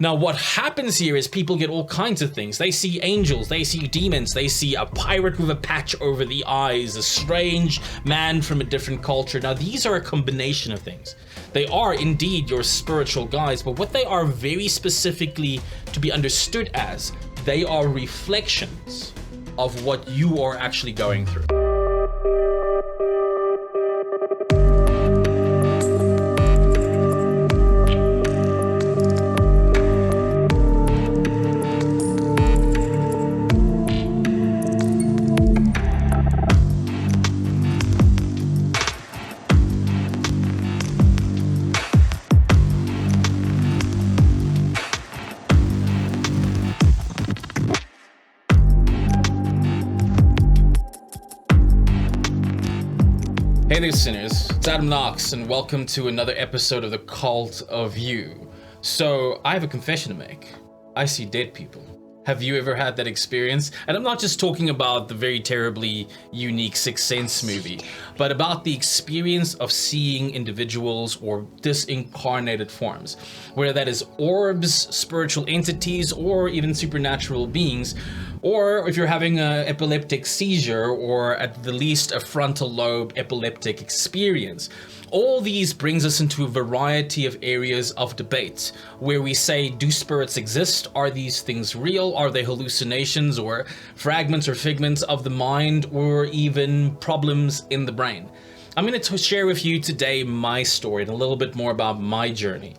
Now, what happens here is people get all kinds of things. They see angels, they see demons, they see a pirate with a patch over the eyes, a strange man from a different culture. Now, these are a combination of things. They are indeed your spiritual guides, but what they are very specifically to be understood as, they are reflections of what you are actually going through. Hey there, sinners. It's Adam Knox, and welcome to another episode of the Cult of You. So, I have a confession to make. I see dead people. Have you ever had that experience? And I'm not just talking about the very terribly unique Sixth Sense movie, but about the experience of seeing individuals or disincarnated forms, whether that is orbs, spiritual entities, or even supernatural beings, or if you're having an epileptic seizure, or at the least a frontal lobe epileptic experience. All these brings us into a variety of areas of debate where we say, do spirits exist? Are these things real? Are they hallucinations or fragments or figments of the mind, or even problems in the brain? I'm going to share with you today my story and a little bit more about my journey.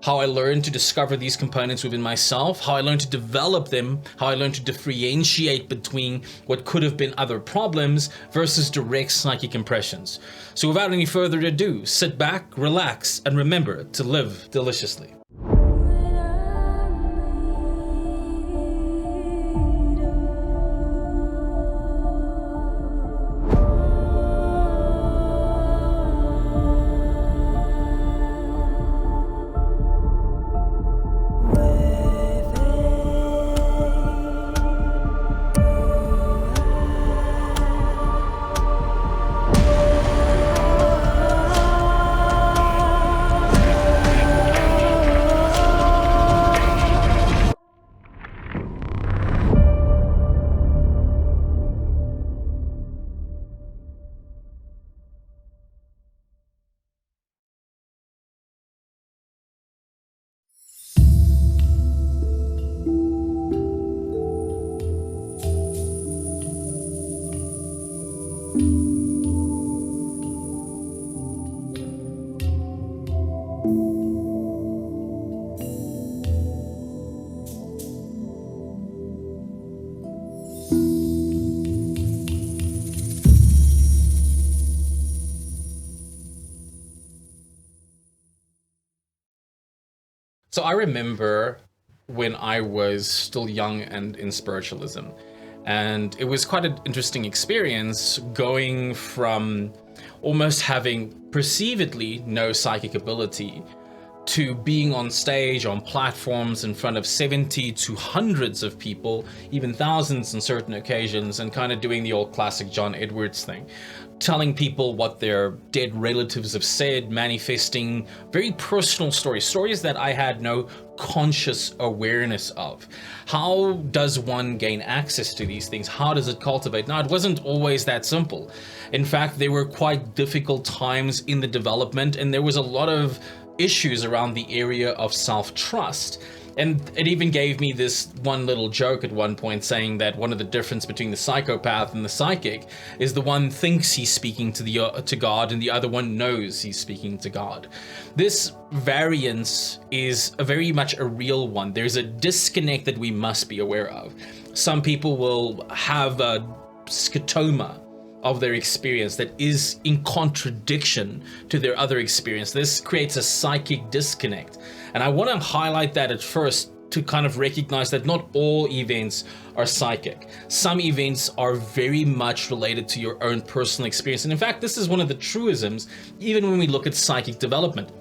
How I learned to discover these components within myself, how I learned to develop them, how I learned to differentiate between what could have been other problems versus direct psychic impressions. So without any further ado, sit back, relax, and remember to live deliciously. So I remember when I was still young and in spiritualism, and it was quite an interesting experience going from almost having perceivedly no psychic ability to being on stage, on platforms in front of 70 to hundreds of people, even thousands on certain occasions, and kind of doing the old classic John Edwards thing, telling people what their dead relatives have said, manifesting very personal stories that I had no conscious awareness of. How does one gain access to these things? How does it cultivate? Now, it wasn't always that simple. In fact, there were quite difficult times in the development, and there was a lot of issues around the area of self-trust. And it even gave me this one little joke at one point saying that one of the difference between the psychopath and the psychic is the one thinks he's speaking to God and the other one knows he's speaking to God. This variance is very much a real one. There's a disconnect that we must be aware of. Some people will have a scotoma of their experience that is in contradiction to their other experience. This creates a psychic disconnect. And I want to highlight that at first to kind of recognize that not all events are psychic. Some events are very much related to your own personal experience. And in fact, this is one of the truisms, even when we look at psychic development.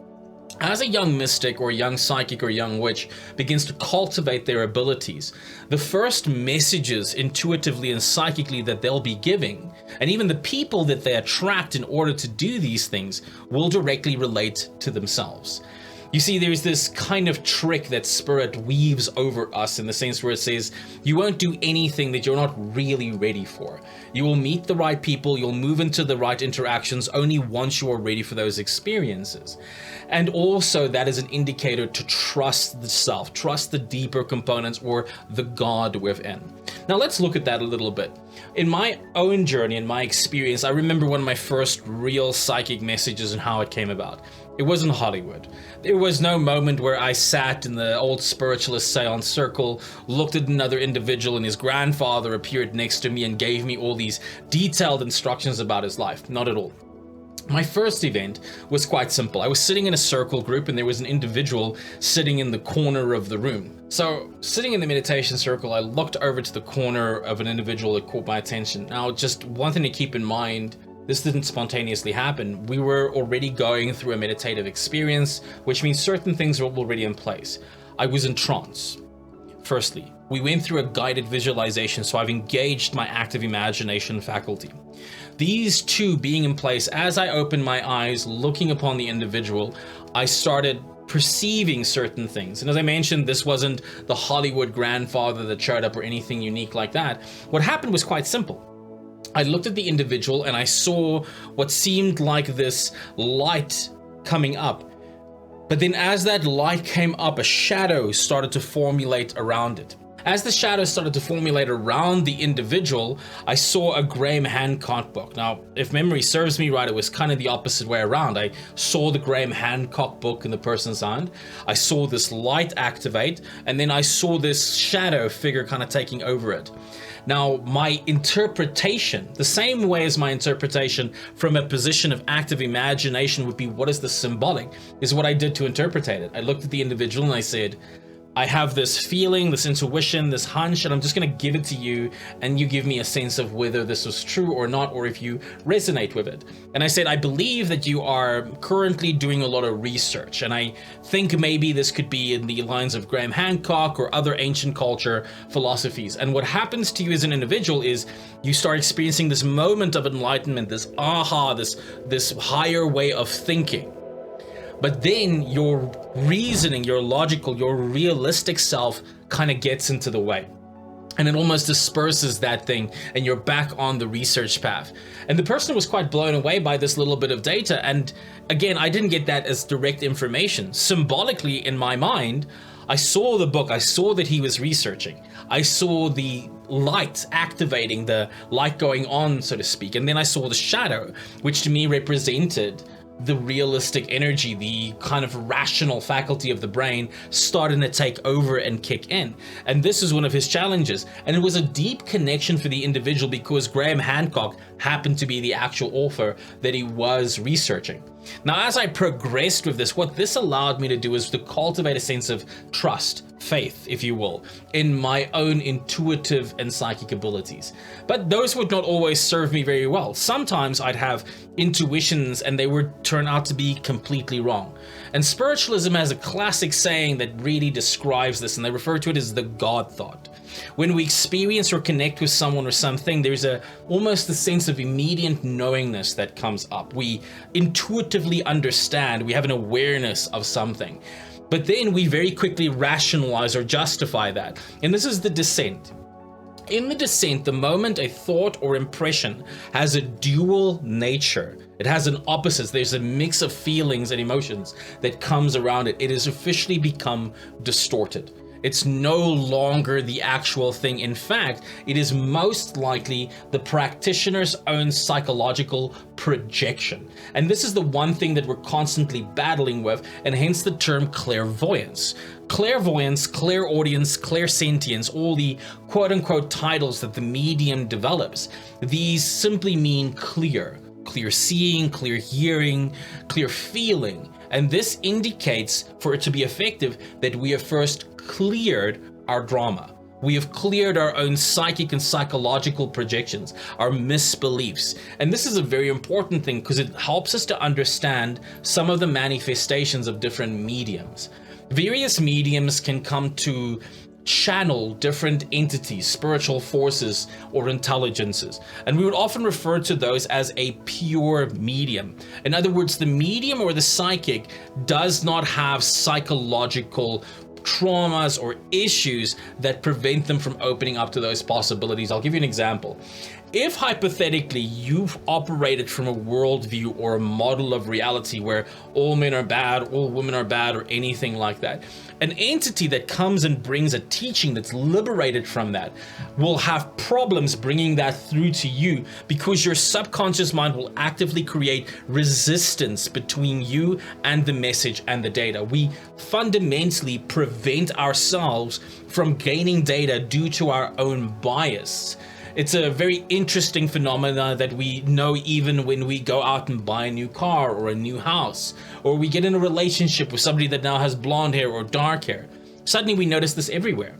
As a young mystic or young psychic or young witch begins to cultivate their abilities, the first messages intuitively and psychically that they'll be giving, and even the people that they attract in order to do these things, will directly relate to themselves. You see, there's this kind of trick that spirit weaves over us in the sense where it says, you won't do anything that you're not really ready for. You will meet the right people, you'll move into the right interactions only once you are ready for those experiences. And also that is an indicator to trust the self, trust the deeper components or the God within. Now let's look at that a little bit. In my own journey, in my experience, I remember one of my first real psychic messages and how it came about. It was in Hollywood. There was no moment where I sat in the old spiritualist seance circle, looked at another individual and his grandfather appeared next to me and gave me all these detailed instructions about his life. Not at all. My first event was quite simple. I was sitting in a circle group and there was an individual sitting in the corner of the room. So sitting in the meditation circle, I looked over to the corner of an individual that caught my attention. Now, just one thing to keep in mind, this didn't spontaneously happen. We were already going through a meditative experience, which means certain things were already in place. I was in trance. Firstly, we went through a guided visualization, so I've engaged my active imagination faculty. These two being in place, as I opened my eyes, looking upon the individual, I started perceiving certain things. And as I mentioned, this wasn't the Hollywood grandfather that showed up or anything unique like that. What happened was quite simple. I looked at the individual and I saw what seemed like this light coming up. But then as that light came up, a shadow started to formulate around it. As the shadow started to formulate around the individual, I saw a Graham Hancock book. Now, if memory serves me right, it was kind of the opposite way around. I saw the Graham Hancock book in the person's hand. I saw this light activate, and then I saw this shadow figure kind of taking over it. Now, my interpretation, the same way as my interpretation from a position of active imagination would be, what is the symbolic, is what I did to interpret it. I looked at the individual and I said, I have this feeling, this intuition, this hunch, and I'm just going to give it to you, and you give me a sense of whether this was true or not, or if you resonate with it. And I said, I believe that you are currently doing a lot of research, and I think maybe this could be in the lines of Graham Hancock or other ancient culture philosophies. And what happens to you as an individual is you start experiencing this moment of enlightenment, this aha, this higher way of thinking. But then your reasoning, your logical, your realistic self kind of gets into the way. And it almost disperses that thing and you're back on the research path. And the person was quite blown away by this little bit of data. And again, I didn't get that as direct information. Symbolically in my mind, I saw the book, I saw that he was researching. I saw the light activating, the light going on, so to speak. And then I saw the shadow, which to me represented the realistic energy, the kind of rational faculty of the brain starting to take over and kick in. And this is one of his challenges. And it was a deep connection for the individual because Graham Hancock happened to be the actual author that he was researching. Now, as I progressed with this, what this allowed me to do is to cultivate a sense of trust, faith, if you will, in my own intuitive and psychic abilities. But those would not always serve me very well. Sometimes I'd have intuitions and they would turn out to be completely wrong. And spiritualism has a classic saying that really describes this, and they refer to it as the God thought. When we experience or connect with someone or something, there's almost a sense of immediate knowingness that comes up. We intuitively understand, we have an awareness of something. But then we very quickly rationalize or justify that. And this is the descent. In the descent, the moment a thought or impression has a dual nature, it has an opposite, there's a mix of feelings and emotions that comes around it, it has officially become distorted. It's no longer the actual thing. In fact, it is most likely the practitioner's own psychological projection. And this is the one thing that we're constantly battling with, and hence the term clairvoyance. Clairvoyance, clairaudience, clairsentience, all the quote-unquote titles that the medium develops, these simply mean clear seeing, clear hearing, clear feeling. And this indicates, for it to be effective, that we have first cleared our drama. We have cleared our own psychic and psychological projections, our misbeliefs. And this is a very important thing because it helps us to understand some of the manifestations of different mediums. Various mediums can come to channel different entities, spiritual forces, or intelligences. And we would often refer to those as a pure medium. In other words, the medium or the psychic does not have psychological traumas or issues that prevent them from opening up to those possibilities. I'll give you an example. If hypothetically you've operated from a worldview or a model of reality where all men are bad, all women are bad, or anything like that, an entity that comes and brings a teaching that's liberated from that will have problems bringing that through to you, because your subconscious mind will actively create resistance between you and the message and the data. We fundamentally prevent ourselves from gaining data due to our own bias. It's a very interesting phenomena that we know even when we go out and buy a new car or a new house, or we get in a relationship with somebody that now has blonde hair or dark hair. Suddenly we notice this everywhere.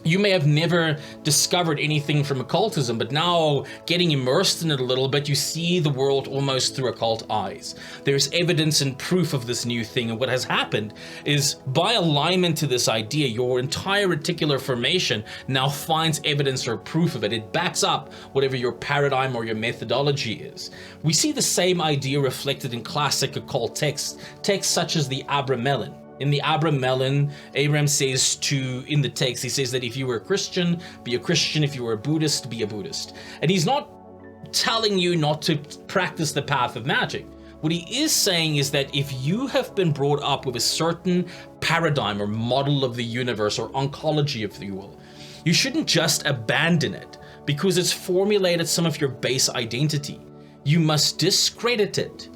You may have never discovered anything from occultism, but now getting immersed in it a little bit, you see the world almost through occult eyes. There's evidence and proof of this new thing, and what has happened is, by alignment to this idea, your entire reticular formation now finds evidence or proof of it. It backs up whatever your paradigm or your methodology is. We see the same idea reflected in classic occult texts such as the Abramelin. In the Abramelin, Abraham says in the text, he says that if you were a Christian, be a Christian. If you were a Buddhist, be a Buddhist. And he's not telling you not to practice the path of magic. What he is saying is that if you have been brought up with a certain paradigm or model of the universe, or oncology, if you will, you shouldn't just abandon it because it's formulated some of your base identity. You must discredit it.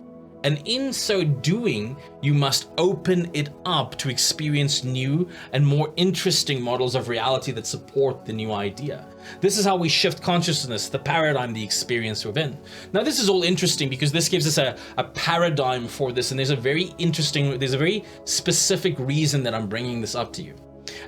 And in so doing, you must open it up to experience new and more interesting models of reality that support the new idea. This is how we shift consciousness, the paradigm, the experience within. Now, this is all interesting because this gives us a paradigm for this, and there's a very specific reason that I'm bringing this up to you.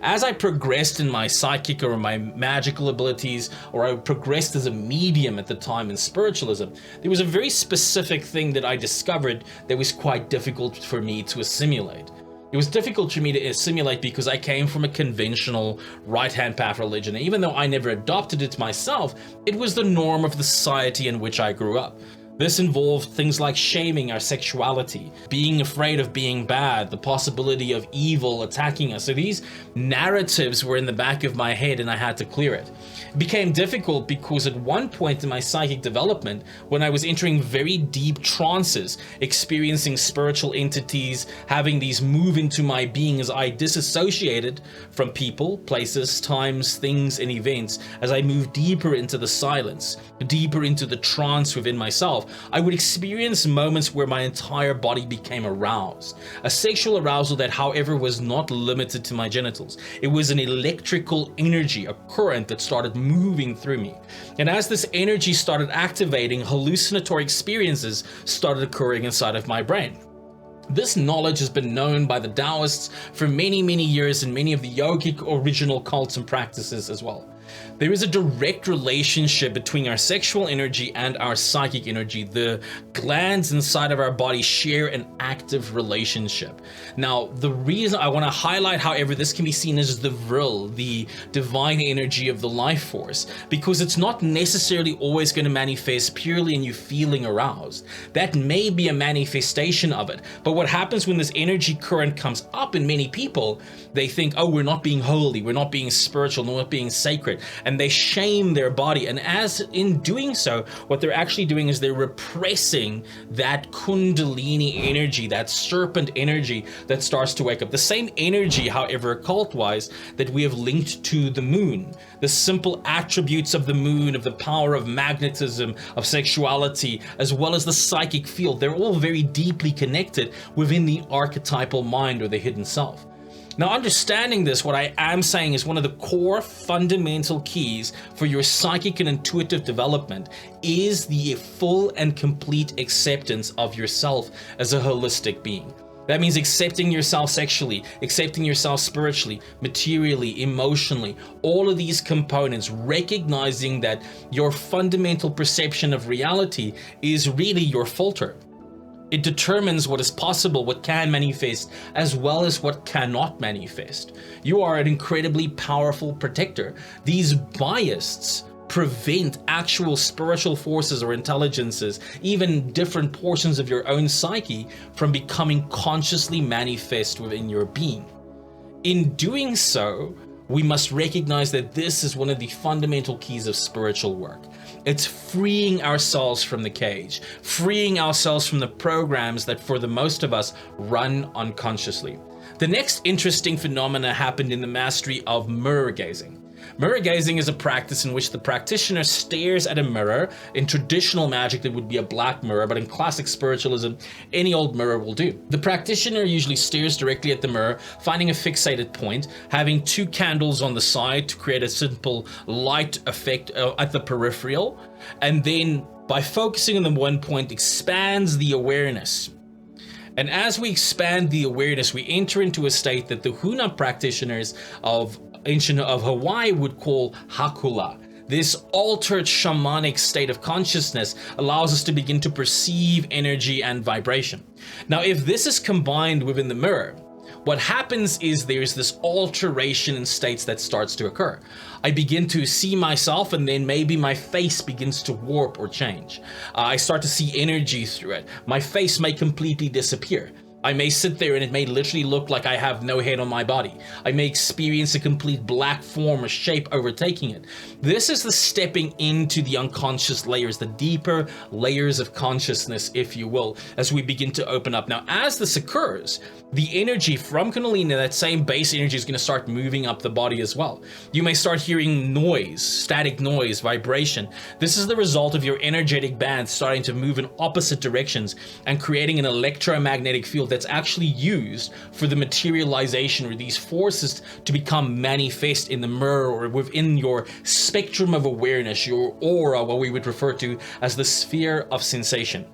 As I progressed in my psychic or my magical abilities, or I progressed as a medium at the time in spiritualism, there was a very specific thing that I discovered that was quite difficult for me to assimilate. It was difficult for me to assimilate because I came from a conventional right-hand path religion. And even though I never adopted it myself, it was the norm of the society in which I grew up. This involved things like shaming our sexuality, being afraid of being bad, the possibility of evil attacking us. So these narratives were in the back of my head, and I had to clear it. It became difficult because at one point in my psychic development, when I was entering very deep trances, experiencing spiritual entities, having these move into my being as I disassociated from people, places, times, things, and events, as I moved deeper into the silence, deeper into the trance within myself, I would experience moments where my entire body became aroused. A sexual arousal that, however, was not limited to my genitals. It was an electrical energy, a current that started moving through me. And as this energy started activating, hallucinatory experiences started occurring inside of my brain. This knowledge has been known by the Taoists for many, many years in many of the yogic original cults and practices as well. There is a direct relationship between our sexual energy and our psychic energy. The glands inside of our body share an active relationship. Now, the reason I want to highlight, however, this can be seen as the vril, the divine energy of the life force, because it's not necessarily always going to manifest purely in you feeling aroused. That may be a manifestation of it, but what happens when this energy current comes up in many people, they think, oh, we're not being holy, we're not being spiritual, we're not being sacred. And they shame their body. And as in doing so, what they're actually doing is they're repressing that kundalini energy, that serpent energy that starts to wake up. The same energy, however, occult-wise, that we have linked to the moon. The simple attributes of the moon, of the power of magnetism, of sexuality, as well as the psychic field, they're all very deeply connected within the archetypal mind or the hidden self. Now, understanding this, what I am saying is one of the core fundamental keys for your psychic and intuitive development is the full and complete acceptance of yourself as a holistic being. That means accepting yourself sexually, accepting yourself spiritually, materially, emotionally, all of these components, recognizing that your fundamental perception of reality is really your filter. It determines what is possible, what can manifest, as well as what cannot manifest. You are an incredibly powerful protector. These biases prevent actual spiritual forces or intelligences, even different portions of your own psyche, from becoming consciously manifest within your being. In doing so, we must recognize that this is one of the fundamental keys of spiritual work. It's freeing ourselves from the cage, freeing ourselves from the programs that for the most of us run unconsciously. The next interesting phenomena happened in the mastery of mirror gazing. Mirror gazing is a practice in which the practitioner stares at a mirror. In traditional magic, that would be a black mirror, but in classic spiritualism, any old mirror will do. The practitioner usually stares directly at the mirror, finding a fixated point, having 2 candles on the side to create a simple light effect at the peripheral, and then by focusing on the one point, expands the awareness. And as we expand the awareness, we enter into a state that the Huna practitioners of Hawaii would call Hakula. This altered shamanic state of consciousness allows us to begin to perceive energy and vibration. Now, if this is combined within the mirror, what happens is there's this alteration in states that starts to occur. I begin to see myself, and then maybe my face begins to warp or change. I start to see energy through it. My face may completely disappear. I may sit there and it may literally look like I have no head on my body. I may experience a complete black form or shape overtaking it. This is the stepping into the unconscious layers, the deeper layers of consciousness, if you will, as we begin to open up. Now, as this occurs, the energy from Kundalini, that same base energy, is going to start moving up the body as well. You may start hearing noise, static noise, vibration. This is the result of your energetic band starting to move in opposite directions and creating an electromagnetic field that's actually used for the materialization or these forces to become manifest in the mirror or within your spectrum of awareness, your aura, what we would refer to as the sphere of sensation.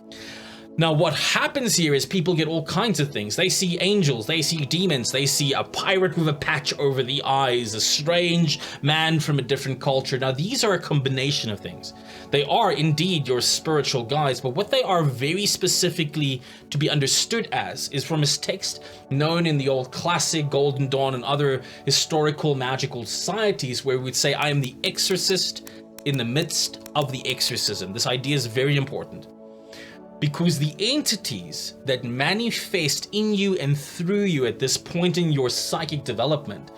Now, what happens here is people get all kinds of things. They see angels, they see demons, they see a pirate with a patch over the eyes, a strange man from a different culture. Now, these are a combination of things. They are indeed your spiritual guides, but what they are very specifically to be understood as is from a text known in the old classic Golden Dawn and other historical magical societies, where we'd say, I am the exorcist in the midst of the exorcism. This idea is very important, because the entities that manifest in you and through you at this point in your psychic development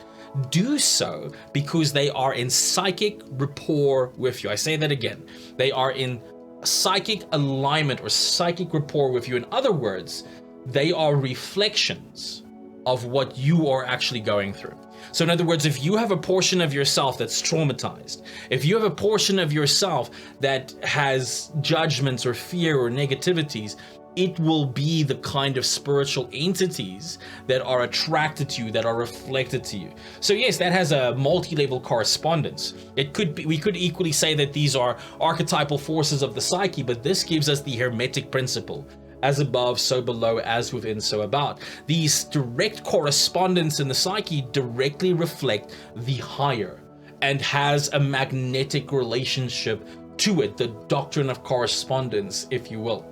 do so because they are in psychic rapport with you. I say that again. They are in psychic alignment or psychic rapport with you. In other words, they are reflections of what you are actually going through. So in other words, if you have a portion of yourself that's traumatized, if you have a portion of yourself that has judgments or fear or negativities, it will be the kind of spiritual entities that are attracted to you, that are reflected to you. So yes, that has a multi-level correspondence. It could be, we could equally say that these are archetypal forces of the psyche, but this gives us the Hermetic principle. As above, so below, as within, so about. These direct correspondence in the psyche directly reflect the higher and has a magnetic relationship to it, the doctrine of correspondence, if you will.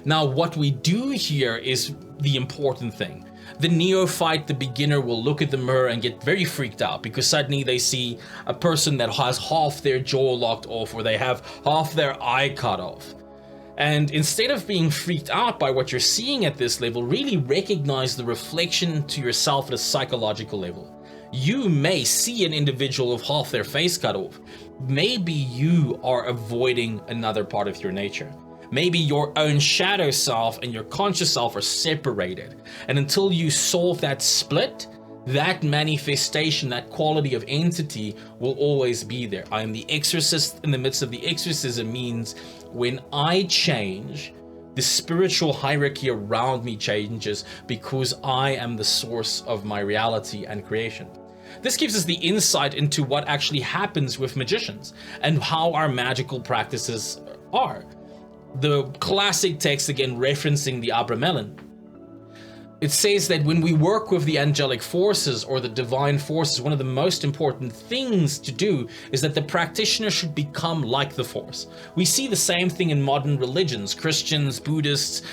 Now, what we do here is the important thing. The neophyte, the beginner, will look at the mirror and get very freaked out because suddenly they see a person that has half their jaw locked off, or they have half their eye cut off. And instead of being freaked out by what you're seeing at this level, really recognize the reflection to yourself at a psychological level. You may see an individual with half their face cut off. Maybe you are avoiding another part of your nature. Maybe your own shadow self and your conscious self are separated. And until you solve that split, that manifestation, that quality of entity will always be there. I am the exorcist in the midst of the exorcism means when I change, the spiritual hierarchy around me changes because I am the source of my reality and creation. This gives us the insight into what actually happens with magicians and how our magical practices are. The classic text, again referencing the Abramelin, It says that when we work with the angelic forces or the divine forces, one of the most important things to do is that the practitioner should become like the force. We see the same thing in modern religions, Christians, Buddhists,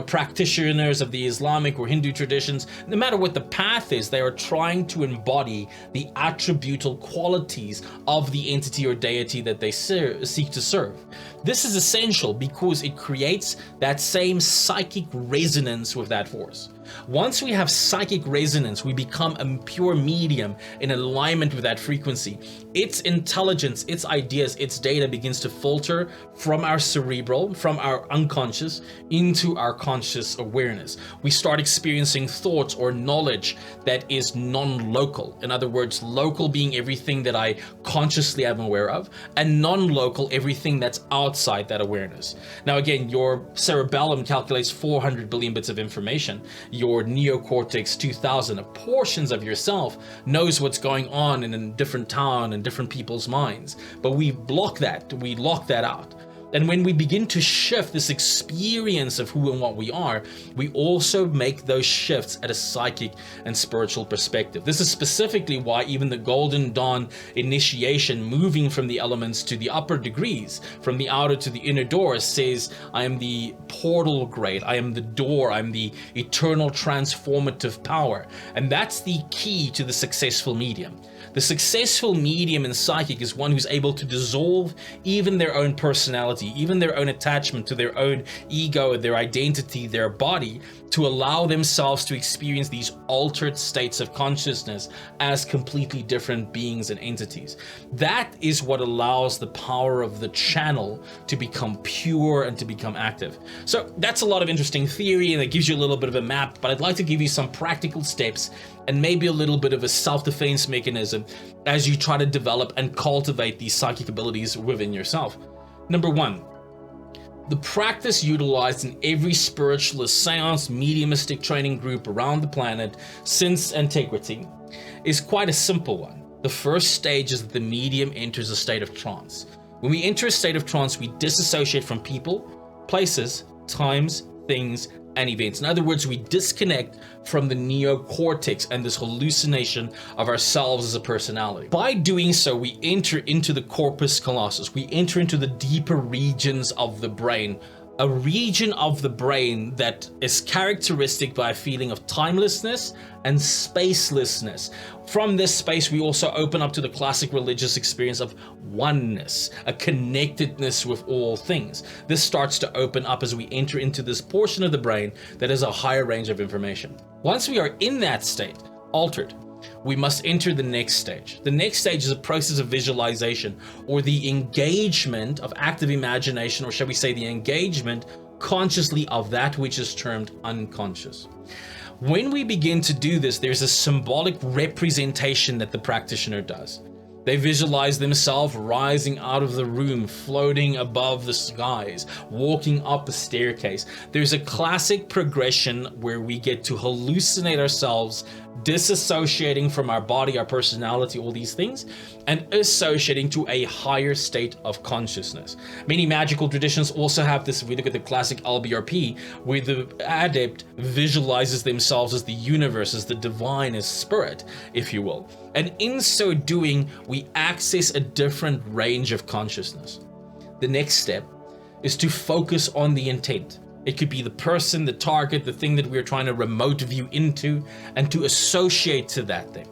practitioners of the Islamic or Hindu traditions. No matter what the path is, they are trying to embody the attributal qualities of the entity or deity that they seek to serve. This is essential because it creates that same psychic resonance with that force. Once we have psychic resonance, we become a pure medium in alignment with that frequency. Its intelligence, its ideas, its data begins to filter from our cerebral, from our unconscious, into our conscious awareness. We start experiencing thoughts or knowledge that is non-local. In other words, local being everything that I consciously am aware of, and non-local everything that's outside that awareness. Now again, your cerebellum calculates 400 billion bits of information. Your neocortex 2000, portions of yourself knows what's going on in a different town and different people's minds, but we block that, we lock that out. And when we begin to shift this experience of who and what we are, we also make those shifts at a psychic and spiritual perspective. This is specifically why even the Golden Dawn initiation, moving from the elements to the upper degrees, from the outer to the inner door, says, I am the portal grade, I am the door, I'm the eternal transformative power. And that's the key to the successful medium. The successful medium in psychic is one who's able to dissolve even their own personality, even their own attachment to their own ego, their identity, their body, to allow themselves to experience these altered states of consciousness as completely different beings and entities. That is what allows the power of the channel to become pure and to become active. So that's a lot of interesting theory, and it gives you a little bit of a map, but I'd like to give you some practical steps and maybe a little bit of a self-defense mechanism as you try to develop and cultivate these psychic abilities within yourself. Number one, the practice utilized in every spiritualist, seance, mediumistic training group around the planet since antiquity is quite a simple one. The first stage is that the medium enters a state of trance. When we enter a state of trance, we disassociate from people, places, times, things, and events. In other words, we disconnect from the neocortex and this hallucination of ourselves as a personality. By doing so, we enter into the corpus callosum. We enter into the deeper regions of the brain, a region of the brain that is characteristic by a feeling of timelessness and spacelessness. From this space, we also open up to the classic religious experience of oneness, a connectedness with all things. This starts to open up as we enter into this portion of the brain that has a higher range of information. Once we are in that state, altered, we must enter the next stage. The next stage is a process of visualization, or the engagement of active imagination, or shall we say the engagement consciously of that which is termed unconscious. When we begin to do this, there's a symbolic representation that the practitioner does. They visualize themselves rising out of the room, floating above the skies, walking up a staircase. There's a classic progression where we get to hallucinate ourselves, disassociating from our body, our personality, all these things, and associating to a higher state of consciousness. Many magical traditions also have this. If we look at the classic LBRP, where the adept visualizes themselves as the universe, as the divine, as spirit, if you will. And in so doing, we access a different range of consciousness. The next step is to focus on the intent. It could be the person, the target, the thing that we're trying to remote view into, and to associate to that thing.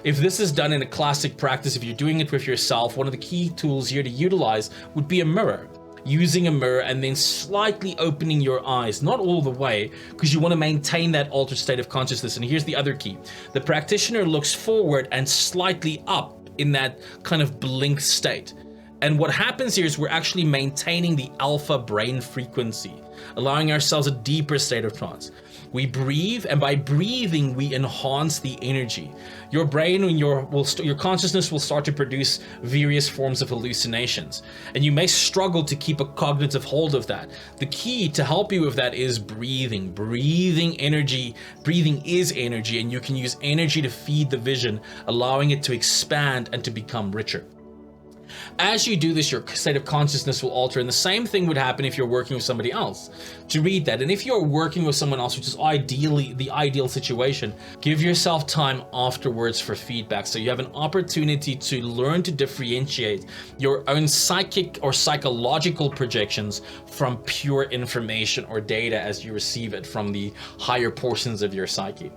If this is done in a classic practice, if you're doing it with yourself, one of the key tools here to utilize would be a mirror. Using a mirror and then slightly opening your eyes, not all the way, because you want to maintain that altered state of consciousness. And here's the other key. The practitioner looks forward and slightly up in that kind of blink state. And what happens here is we're actually maintaining the alpha brain frequency, allowing ourselves a deeper state of trance. We breathe, and by breathing, we enhance the energy. Your brain and your consciousness will start to produce various forms of hallucinations, and you may struggle to keep a cognitive hold of that. The key to help you with that is breathing. Breathing energy. Breathing is energy, and you can use energy to feed the vision, allowing it to expand and to become richer. As you do this, your state of consciousness will alter, and the same thing would happen if you're working with somebody else. To read that, and if you're working with someone else, which is ideally the ideal situation, give yourself time afterwards for feedback, so you have an opportunity to learn to differentiate your own psychic or psychological projections from pure information or data as you receive it from the higher portions of your psyche.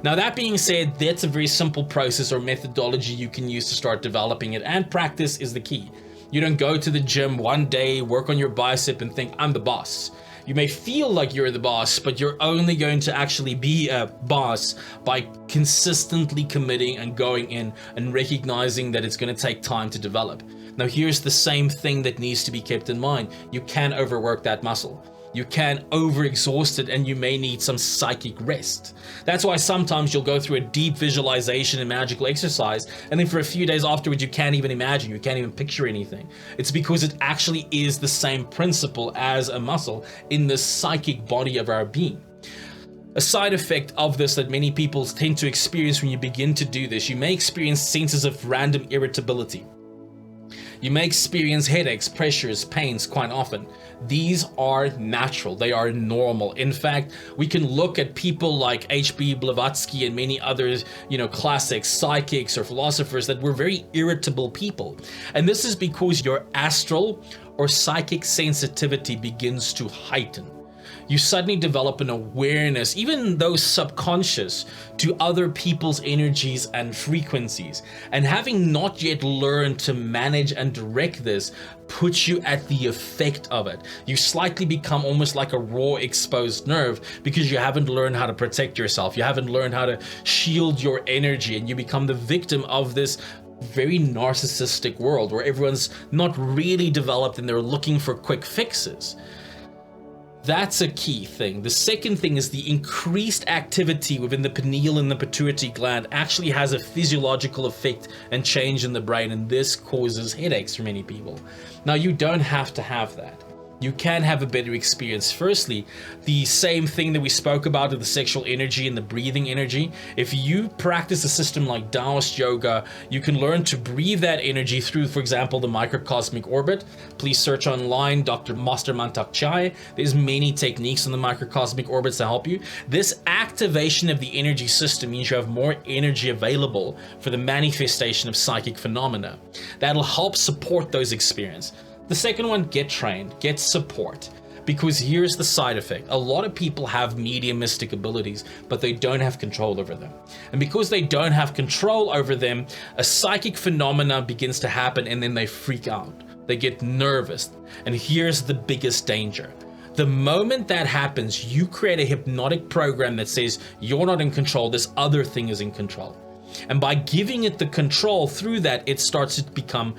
Now, that being said, that's a very simple process or methodology you can use to start developing it, and practice is the key. You don't go to the gym one day, work on your bicep and think, I'm the boss. You may feel like you're the boss, but you're only going to actually be a boss by consistently committing and going in and recognizing that it's going to take time to develop. Now, here's the same thing that needs to be kept in mind. You can overwork that muscle. You can overexhaust it, and you may need some psychic rest. That's why sometimes you'll go through a deep visualization and magical exercise, and then for a few days afterwards you can't even imagine, you can't even picture anything. It's because it actually is the same principle as a muscle in the psychic body of our being. A side effect of this that many people tend to experience when you begin to do this, you may experience senses of random irritability. You may experience headaches, pressures, pains quite often. These are natural, they are normal. In fact, we can look at people like H.P. Blavatsky and many others, classic psychics or philosophers that were very irritable people. And this is because your astral or psychic sensitivity begins to heighten. You suddenly develop an awareness, even though subconscious, to other people's energies and frequencies. And having not yet learned to manage and direct this puts you at the effect of it. You slightly become almost like a raw exposed nerve because you haven't learned how to protect yourself. You haven't learned how to shield your energy, and you become the victim of this very narcissistic world where everyone's not really developed and they're looking for quick fixes. That's a key thing. The second thing is the increased activity within the pineal and the pituitary gland actually has a physiological effect and change in the brain, and this causes headaches for many people. Now, you don't have to have that. You can have a better experience. Firstly, the same thing that we spoke about with the sexual energy and the breathing energy. If you practice a system like Taoist yoga, you can learn to breathe that energy through, for example, the microcosmic orbit. Please search online, Dr. Master Mantak Chai. There's many techniques on the microcosmic orbits to help you. This activation of the energy system means you have more energy available for the manifestation of psychic phenomena. That'll help support those experiences. The second one, get trained, get support. Because here's the side effect. A lot of people have mediumistic abilities, but they don't have control over them. And because they don't have control over them, a psychic phenomena begins to happen and then they freak out. They get nervous. And here's the biggest danger. The moment that happens, you create a hypnotic program that says you're not in control, this other thing is in control. And by giving it the control through that, it starts to become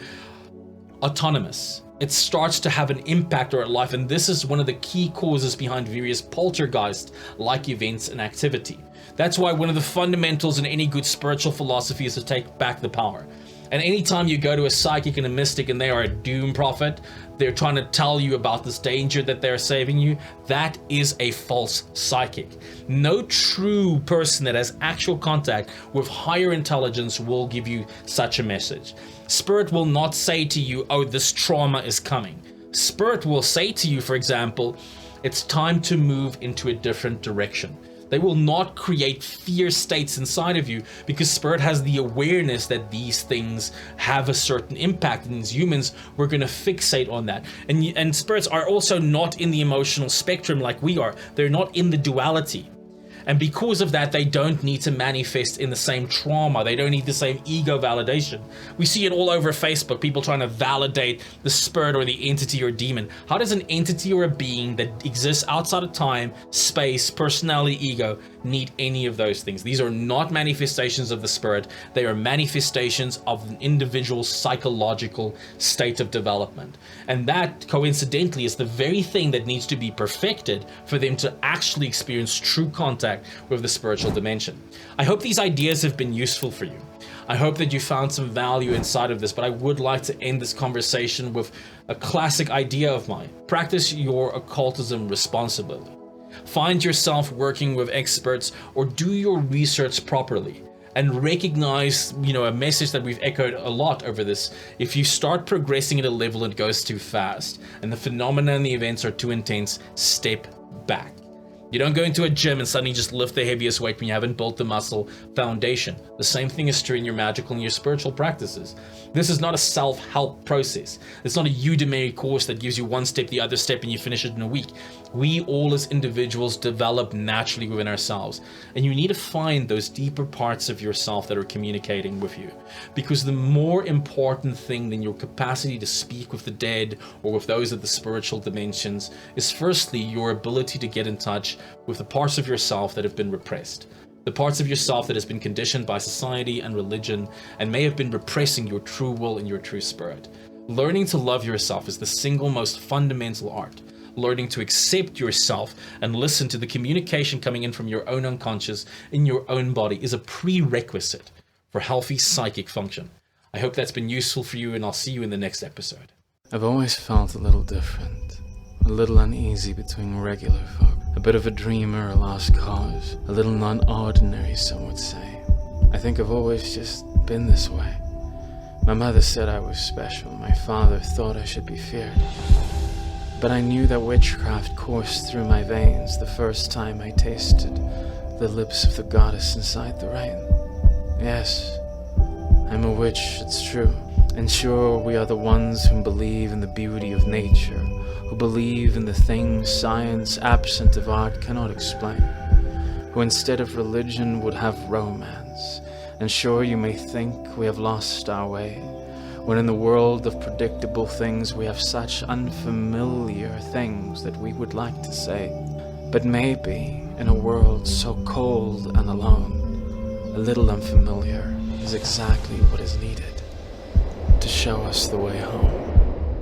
autonomous. It starts to have an impact on our life, and this is one of the key causes behind various poltergeist-like events and activity. That's why one of the fundamentals in any good spiritual philosophy is to take back the power. And anytime you go to a psychic and a mystic and they are a doom prophet, they're trying to tell you about this danger that they're saving you, that is a false psychic. No true person that has actual contact with higher intelligence will give you such a message. Spirit will not say to you, oh, this trauma is coming. Spirit will say to you, for example, it's time to move into a different direction. They will not create fear states inside of you because Spirit has the awareness that these things have a certain impact, and as humans, we're going to fixate on that. And spirits are also not in the emotional spectrum like we are. They're not in the duality. And because of that, they don't need to manifest in the same trauma. They don't need the same ego validation. We see it all over Facebook, people trying to validate the spirit or the entity or demon. How does an entity or a being that exists outside of time, space, personality, ego need any of those things? These are not manifestations of the spirit. They are manifestations of an individual's psychological state of development. And that, coincidentally, is the very thing that needs to be perfected for them to actually experience true contact with the spiritual dimension. I hope these ideas have been useful for you. I hope that you found some value inside of this, but I would like to end this conversation with a classic idea of mine. Practice your occultism responsibly. Find yourself working with experts or do your research properly. and recognize, a message that we've echoed a lot over this. If you start progressing at a level, it goes too fast, and the phenomena and the events are too intense, step back. You don't go into a gym and suddenly just lift the heaviest weight when you haven't built the muscle foundation. The same thing is true in your magical and your spiritual practices. This is not a self-help process. It's not a Udemy course that gives you one step, the other step, and you finish it in a week. We all as individuals develop naturally within ourselves. And you need to find those deeper parts of yourself that are communicating with you. Because the more important thing than your capacity to speak with the dead or with those of the spiritual dimensions is firstly your ability to get in touch with the parts of yourself that have been repressed. The parts of yourself that has been conditioned by society and religion and may have been repressing your true will and your true spirit. Learning to love yourself is the single most fundamental art. Learning to accept yourself and listen to the communication coming in from your own unconscious in your own body is a prerequisite for healthy psychic function. I hope that's been useful for you, and I'll see you in the next episode. I've always felt a little different, a little uneasy between regular folk. A bit of a dreamer, a lost cause, a little non-ordinary, some would say. I think I've always just been this way. My mother said I was special, my father thought I should be feared. But I knew that witchcraft coursed through my veins the first time I tasted the lips of the goddess inside the rain. Yes, I'm a witch, it's true. And sure, we are the ones who believe in the beauty of nature, who believe in the things science absent of art cannot explain, who instead of religion would have romance. And sure, you may think we have lost our way, when in the world of predictable things we have such unfamiliar things that we would like to say. But maybe in a world so cold and alone, a little unfamiliar is exactly what is needed to show us the way home.